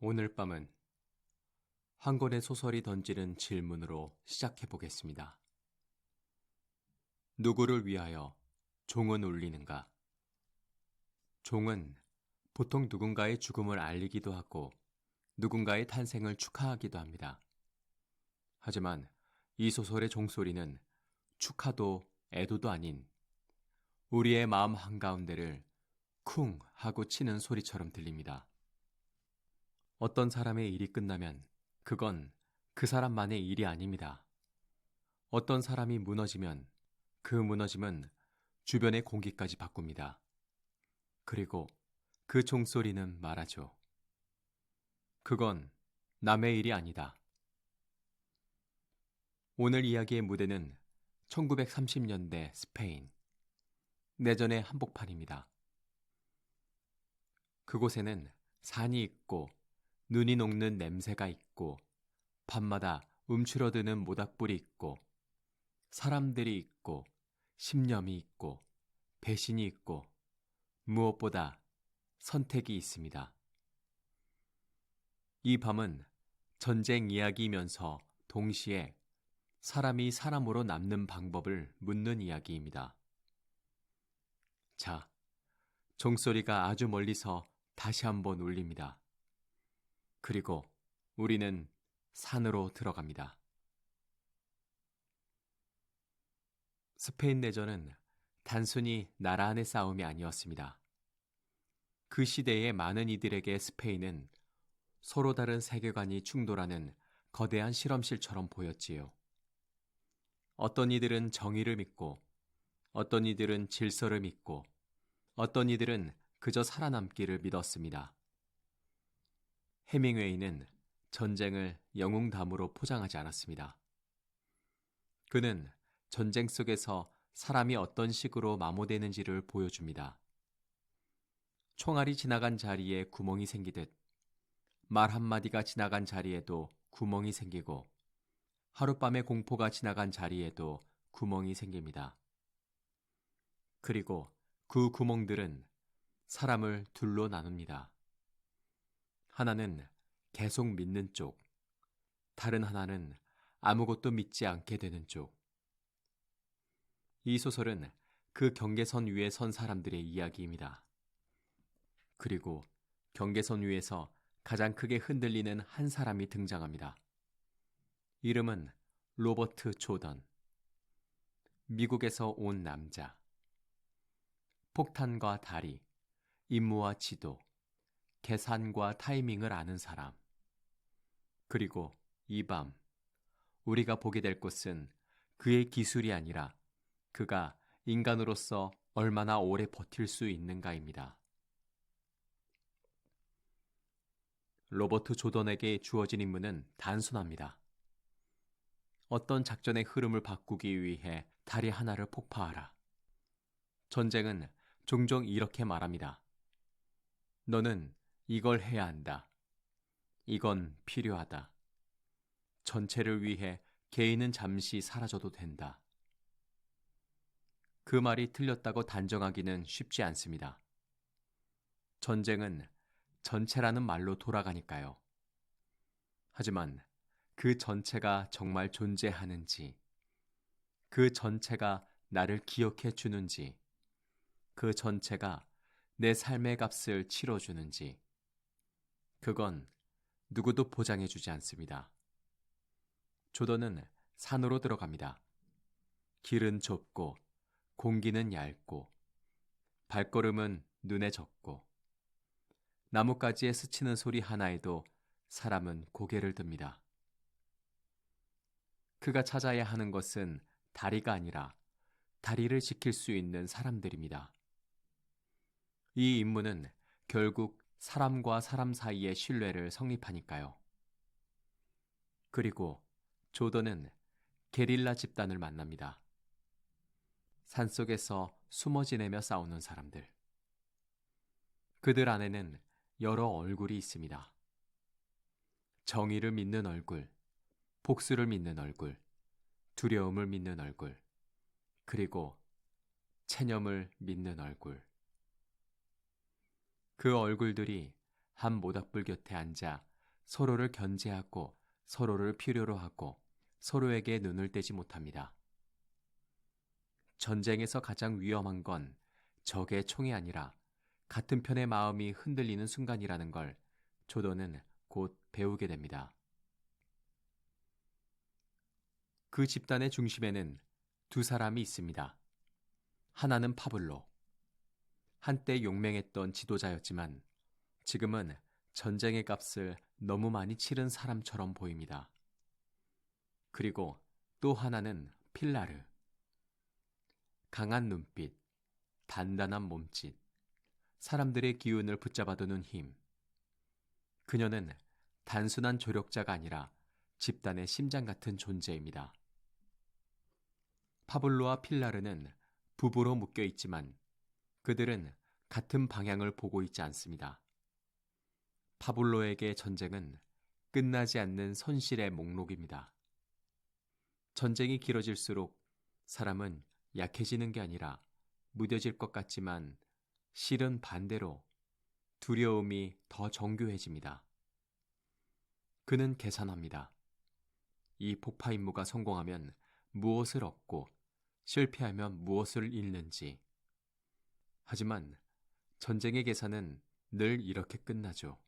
오늘 밤은 한 권의 소설이 던지는 질문으로 시작해 보겠습니다. 누구를 위하여 종은 울리는가? 종은 보통 누군가의 죽음을 알리기도 하고 누군가의 탄생을 축하하기도 합니다. 하지만 이 소설의 종소리는 축하도 애도도 아닌 우리의 마음 한가운데를 쿵 하고 치는 소리처럼 들립니다. 어떤 사람의 일이 끝나면 그건 그 사람만의 일이 아닙니다. 어떤 사람이 무너지면 그 무너짐은 주변의 공기까지 바꿉니다. 그리고 그 종소리는 말하죠. 그건 남의 일이 아니다. 오늘 이야기의 무대는 1930년대 스페인, 내전의 한복판입니다. 그곳에는 산이 있고 눈이 녹는 냄새가 있고 밤마다 움츠러드는 모닥불이 있고 사람들이 있고 신념이 있고 배신이 있고 무엇보다 선택이 있습니다. 이 밤은 전쟁 이야기이면서 동시에 사람이 사람으로 남는 방법을 묻는 이야기입니다. 자, 종소리가 아주 멀리서 다시 한번 울립니다. 그리고 우리는 산으로 들어갑니다. 스페인 내전은 단순히 나라 안의 싸움이 아니었습니다. 그 시대의 많은 이들에게 스페인은 서로 다른 세계관이 충돌하는 거대한 실험실처럼 보였지요. 어떤 이들은 정의를 믿고, 어떤 이들은 질서를 믿고, 어떤 이들은 그저 살아남기를 믿었습니다. 해밍웨이는 전쟁을 영웅담으로 포장하지 않았습니다. 그는 전쟁 속에서 사람이 어떤 식으로 마모되는지를 보여줍니다. 총알이 지나간 자리에 구멍이 생기듯 말 한마디가 지나간 자리에도 구멍이 생기고 하룻밤의 공포가 지나간 자리에도 구멍이 생깁니다. 그리고 그 구멍들은 사람을 둘로 나눕니다. 하나는 계속 믿는 쪽, 다른 하나는 아무것도 믿지 않게 되는 쪽. 이 소설은 그 경계선 위에 선 사람들의 이야기입니다. 그리고 경계선 위에서 가장 크게 흔들리는 한 사람이 등장합니다. 이름은 로버트 조던. 미국에서 온 남자. 폭탄과 다리, 임무와 지도, 계산과 타이밍을 아는 사람. 그리고 이 밤, 우리가 보게 될 것은 그의 기술이 아니라 그가 인간으로서 얼마나 오래 버틸 수 있는가입니다. 로버트 조던에게 주어진 임무는 단순합니다. 어떤 작전의 흐름을 바꾸기 위해 다리 하나를 폭파하라. 전쟁은 종종 이렇게 말합니다. 너는 이걸 해야 한다. 이건 필요하다. 전체를 위해 개인은 잠시 사라져도 된다. 그 말이 틀렸다고 단정하기는 쉽지 않습니다. 전쟁은 전체라는 말로 돌아가니까요. 하지만 그 전체가 정말 존재하는지, 그 전체가 나를 기억해 주는지, 그 전체가 내 삶의 값을 치러주는지, 그건 누구도 보장해 주지 않습니다. 조던은 산으로 들어갑니다. 길은 좁고, 공기는 얇고, 발걸음은 눈에 적고, 나뭇가지에 스치는 소리 하나에도 사람은 고개를 듭니다. 그가 찾아야 하는 것은 다리가 아니라 다리를 지킬 수 있는 사람들입니다. 이 임무는 결국 사람과 사람 사이의 신뢰를 성립하니까요. 그리고 조던은 게릴라 집단을 만납니다. 산속에서 숨어 지내며 싸우는 사람들. 그들 안에는 여러 얼굴이 있습니다. 정의를 믿는 얼굴, 복수를 믿는 얼굴, 두려움을 믿는 얼굴, 그리고 체념을 믿는 얼굴. 그 얼굴들이 한 모닥불 곁에 앉아 서로를 견제하고 서로를 필요로 하고 서로에게 눈을 떼지 못합니다. 전쟁에서 가장 위험한 건 적의 총이 아니라 같은 편의 마음이 흔들리는 순간이라는 걸 조던은 곧 배우게 됩니다. 그 집단의 중심에는 두 사람이 있습니다. 하나는 파블로. 한때 용맹했던 지도자였지만 지금은 전쟁의 값을 너무 많이 치른 사람처럼 보입니다. 그리고 또 하나는 필라르. 강한 눈빛, 단단한 몸짓, 사람들의 기운을 붙잡아두는 힘. 그녀는 단순한 조력자가 아니라 집단의 심장 같은 존재입니다. 파블로와 필라르는 부부로 묶여 있지만 그들은 같은 방향을 보고 있지 않습니다. 파블로에게 전쟁은 끝나지 않는 손실의 목록입니다. 전쟁이 길어질수록 사람은 약해지는 게 아니라 무뎌질 것 같지만 실은 반대로 두려움이 더 정교해집니다. 그는 계산합니다. 이 폭파 임무가 성공하면 무엇을 얻고 실패하면 무엇을 잃는지. 하지만 전쟁의 계산은 늘 이렇게 끝나죠.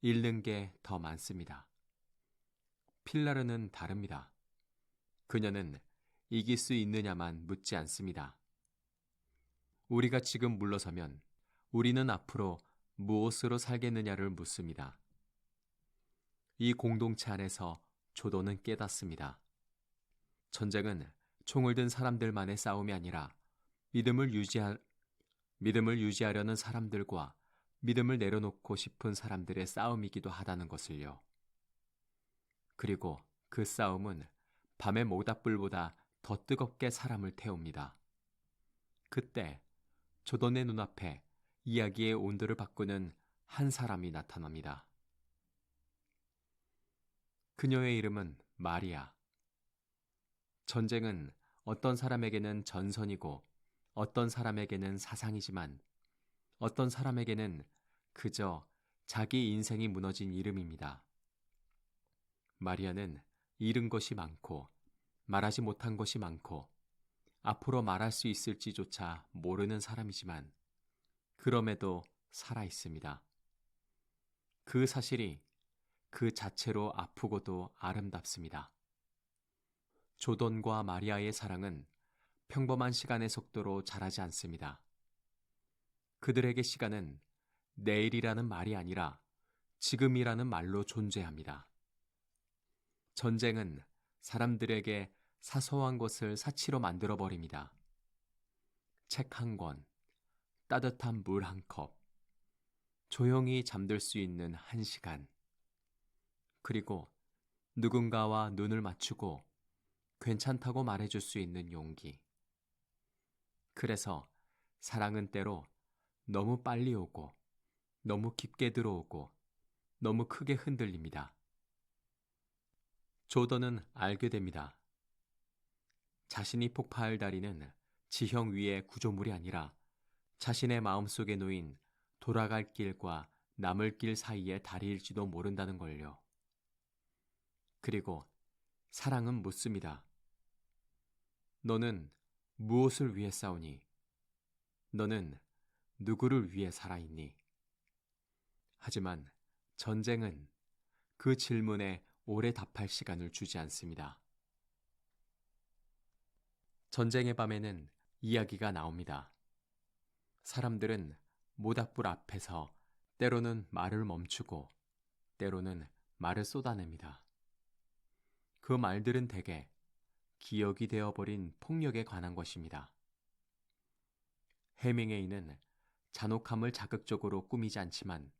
잃는 게 더 많습니다. 필라르는 다릅니다. 그녀는 이길 수 있느냐만 묻지 않습니다. 우리가 지금 물러서면 우리는 앞으로 무엇으로 살겠느냐를 묻습니다. 이 공동체 안에서 조던은 깨닫습니다. 전쟁은 총을 든 사람들만의 싸움이 아니라 믿음을 유지하려는 사람들과 믿음을 내려놓고 싶은 사람들의 싸움이기도 하다는 것을요. 그리고 그 싸움은 밤의 모닥불보다 더 뜨겁게 사람을 태웁니다. 그때 조던의 눈앞에 이야기의 온도를 바꾸는 한 사람이 나타납니다. 그녀의 이름은 마리아. 전쟁은 어떤 사람에게는 전선이고 어떤 사람에게는 사상이지만 어떤 사람에게는 그저 자기 인생이 무너진 이름입니다. 마리아는 잃은 것이 많고 말하지 못한 것이 많고 앞으로 말할 수 있을지조차 모르는 사람이지만 그럼에도 살아 있습니다. 그 사실이 그 자체로 아프고도 아름답습니다. 조던과 마리아의 사랑은 평범한 시간의 속도로 자라지 않습니다. 그들에게 시간은 내일이라는 말이 아니라 지금이라는 말로 존재합니다. 전쟁은 사람들에게 사소한 것을 사치로 만들어버립니다. 책 한 권, 따뜻한 물 한 컵, 조용히 잠들 수 있는 한 시간, 그리고 누군가와 눈을 맞추고 괜찮다고 말해줄 수 있는 용기. 그래서 사랑은 때로 너무 빨리 오고, 너무 깊게 들어오고, 너무 크게 흔들립니다. 조던은 알게 됩니다. 자신이 폭파할 다리는 지형 위의 구조물이 아니라 자신의 마음속에 놓인 돌아갈 길과 남을 길 사이의 다리일지도 모른다는 걸요. 그리고 사랑은 묻습니다. 너는 무엇을 위해 싸우니? 너는 누구를 위해 살아있니? 하지만 전쟁은 그 질문에 오래 답할 시간을 주지 않습니다. 전쟁의 밤에는 이야기가 나옵니다. 사람들은 모닥불 앞에서 때로는 말을 멈추고 때로는 말을 쏟아냅니다. 그 말들은 대개 기억이 되어버린 폭력에 관한 것입니다. 해밍웨이는 잔혹함을 자극적으로 꾸미지 않지만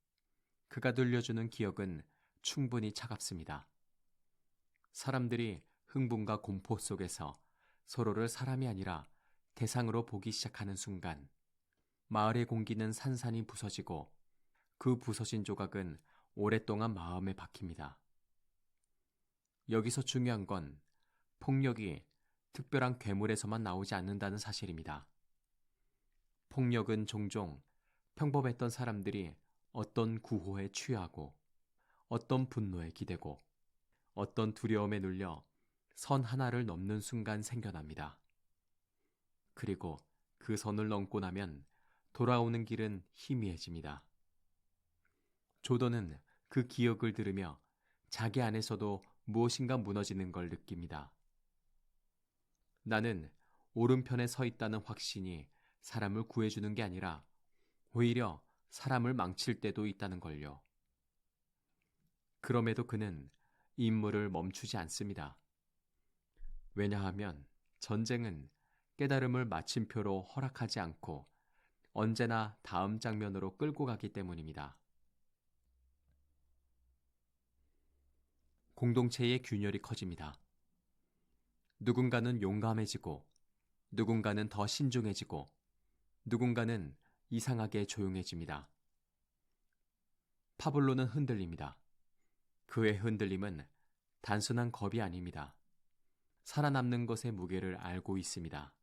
그가 들려주는 기억은 충분히 차갑습니다. 사람들이 흥분과 공포 속에서 서로를 사람이 아니라 대상으로 보기 시작하는 순간 마을의 공기는 산산이 부서지고 그 부서진 조각은 오랫동안 마음에 박힙니다. 여기서 중요한 건 폭력이 특별한 괴물에서만 나오지 않는다는 사실입니다. 폭력은 종종 평범했던 사람들이 어떤 구호에 취하고 어떤 분노에 기대고 어떤 두려움에 눌려 선 하나를 넘는 순간 생겨납니다. 그리고 그 선을 넘고 나면 돌아오는 길은 희미해집니다. 조던은 그 기억을 들으며 자기 안에서도 무엇인가 무너지는 걸 느낍니다. 나는 오른편에 서 있다는 확신이 사람을 구해주는 게 아니라 오히려 사람을 망칠 때도 있다는 걸요. 그럼에도 그는 임무를 멈추지 않습니다. 왜냐하면 전쟁은 깨달음을 마침표로 허락하지 않고 언제나 다음 장면으로 끌고 가기 때문입니다. 공동체의 균열이 커집니다. 누군가는 용감해지고, 누군가는 더 신중해지고, 누군가는 이상하게 조용해집니다. 파블로는 흔들립니다. 그의 흔들림은 단순한 겁이 아닙니다. 살아남는 것의 무게를 알고 있습니다.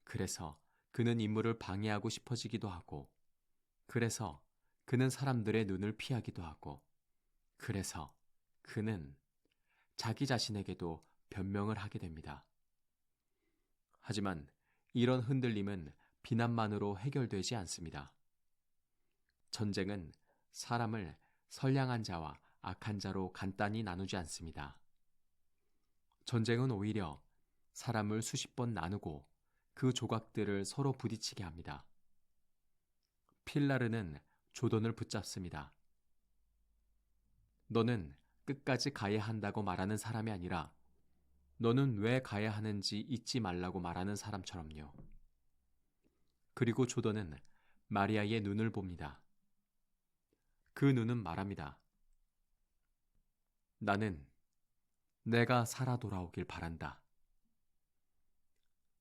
그래서 그는 임무를 방해하고 싶어지기도 하고, 그래서 그는 사람들의 눈을 피하기도 하고, 그래서 그는 자기 자신에게도 변명을 하게 됩니다. 하지만 이런 흔들림은 비난만으로 해결되지 않습니다. 전쟁은 사람을 선량한 자와 악한 자로 간단히 나누지 않습니다. 전쟁은 오히려 사람을 수십 번 나누고 그 조각들을 서로 부딪히게 합니다. 필라르는 조던을 붙잡습니다. 너는 끝까지 가야 한다고 말하는 사람이 아니라 너는 왜 가야 하는지 잊지 말라고 말하는 사람처럼요. 그리고 조던은 마리아의 눈을 봅니다. 그 눈은 말합니다. 나는 내가 살아 돌아오길 바란다.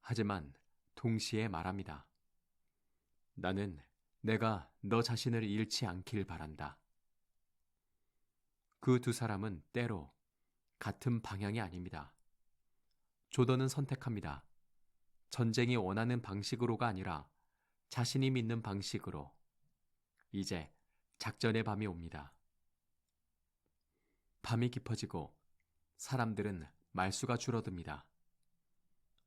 하지만 동시에 말합니다. 나는 내가 너 자신을 잃지 않길 바란다. 그 두 사람은 때로 같은 방향이 아닙니다. 조던은 선택합니다. 전쟁이 원하는 방식으로가 아니라 자신이 믿는 방식으로. 이제 작전의 밤이 옵니다. 밤이 깊어지고 사람들은 말수가 줄어듭니다.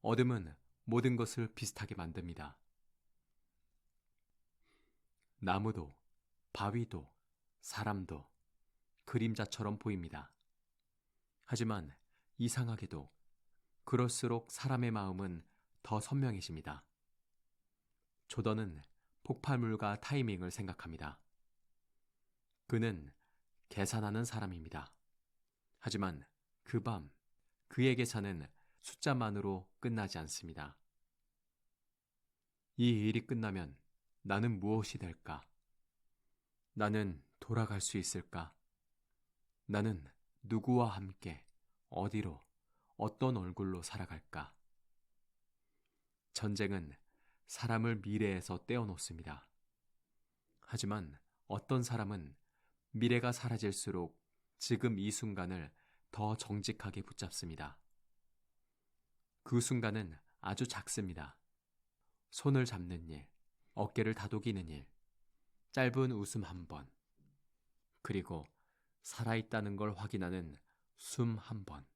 어둠은 모든 것을 비슷하게 만듭니다. 나무도, 바위도, 사람도 그림자처럼 보입니다. 하지만 이상하게도 그럴수록 사람의 마음은 더 선명해집니다. 조던은 폭발물과 타이밍을 생각합니다. 그는 계산하는 사람입니다. 하지만 그 밤 그의 계산은 숫자만으로 끝나지 않습니다. 이 일이 끝나면 나는 무엇이 될까? 나는 돌아갈 수 있을까? 나는 누구와 함께 어디로 어떤 얼굴로 살아갈까? 전쟁은 사람을 미래에서 떼어놓습니다. 하지만 어떤 사람은 미래가 사라질수록 지금 이 순간을 더 정직하게 붙잡습니다. 그 순간은 아주 작습니다. 손을 잡는 일, 어깨를 다독이는 일, 짧은 웃음 한 번, 그리고 살아있다는 걸 확인하는 숨 한 번.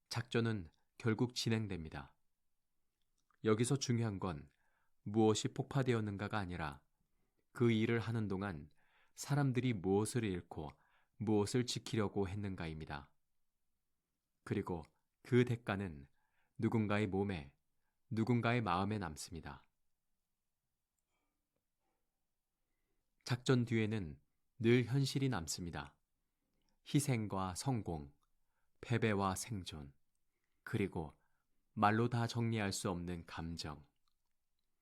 작전은 결국 진행됩니다. 여기서 중요한 건 무엇이 폭파되었는가가 아니라 그 일을 하는 동안 사람들이 무엇을 잃고 무엇을 지키려고 했는가입니다. 그리고 그 대가는 누군가의 몸에, 누군가의 마음에 남습니다. 작전 뒤에는 늘 현실이 남습니다. 희생과 성공, 패배와 생존, 그리고 말로 다 정리할 수 없는 감정.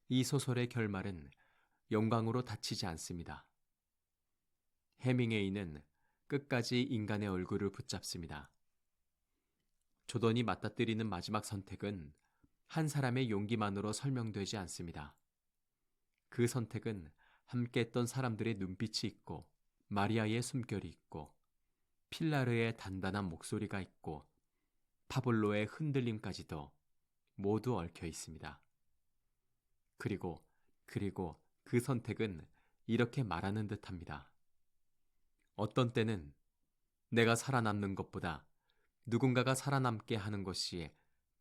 이 소설의 결말은 영광으로 닫히지 않습니다. 해밍웨이는 끝까지 인간의 얼굴을 붙잡습니다. 조던이 맞닥뜨리는 마지막 선택은 한 사람의 용기만으로 설명되지 않습니다. 그 선택은 함께했던 사람들의 눈빛이 있고 마리아의 숨결이 있고 필라르의 단단한 목소리가 있고 파블로의 흔들림까지도 모두 얽혀 있습니다. 그리고 그 선택은 이렇게 말하는 듯합니다. 어떤 때는 내가 살아남는 것보다 누군가가 살아남게 하는 것이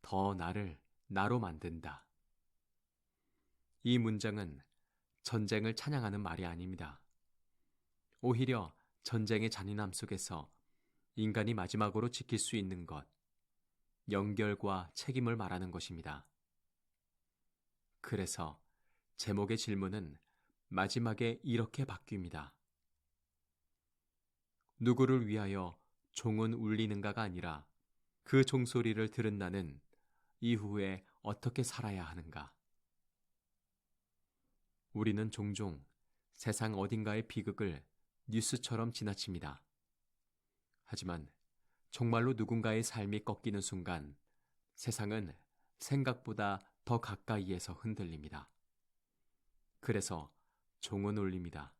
더 나를 나로 만든다. 이 문장은 전쟁을 찬양하는 말이 아닙니다. 오히려 전쟁의 잔인함 속에서 인간이 마지막으로 지킬 수 있는 것, 연결과 책임을 말하는 것입니다. 그래서 제목의 질문은 마지막에 이렇게 바뀝니다. 누구를 위하여 종은 울리는가가 아니라 그 종소리를 들은 나는 이후에 어떻게 살아야 하는가? 우리는 종종 세상 어딘가의 비극을 뉴스처럼 지나칩니다. 하지만 정말로 누군가의 삶이 꺾이는 순간 세상은 생각보다 더 가까이에서 흔들립니다. 그래서 종은 울립니다.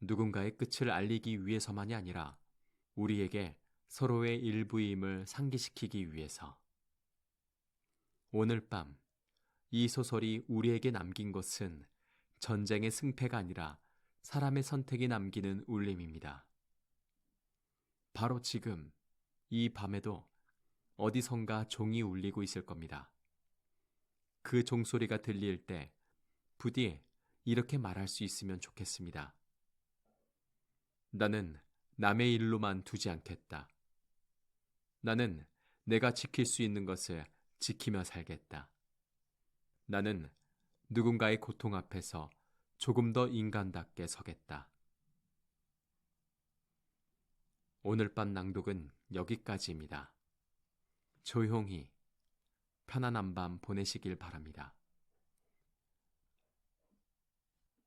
누군가의 끝을 알리기 위해서만이 아니라 우리에게 서로의 일부임을 상기시키기 위해서. 오늘 밤 이 소설이 우리에게 남긴 것은 전쟁의 승패가 아니라 사람의 선택이 남기는 울림입니다. 바로 지금 이 밤에도 어디선가 종이 울리고 있을 겁니다. 그 종소리가 들릴 때 부디 이렇게 말할 수 있으면 좋겠습니다. 나는 남의 일로만 두지 않겠다. 나는 내가 지킬 수 있는 것을 지키며 살겠다. 나는 누군가의 고통 앞에서 조금 더 인간답게 서겠다. 오늘 밤 낭독은 여기까지입니다. 조용히 편안한 밤 보내시길 바랍니다.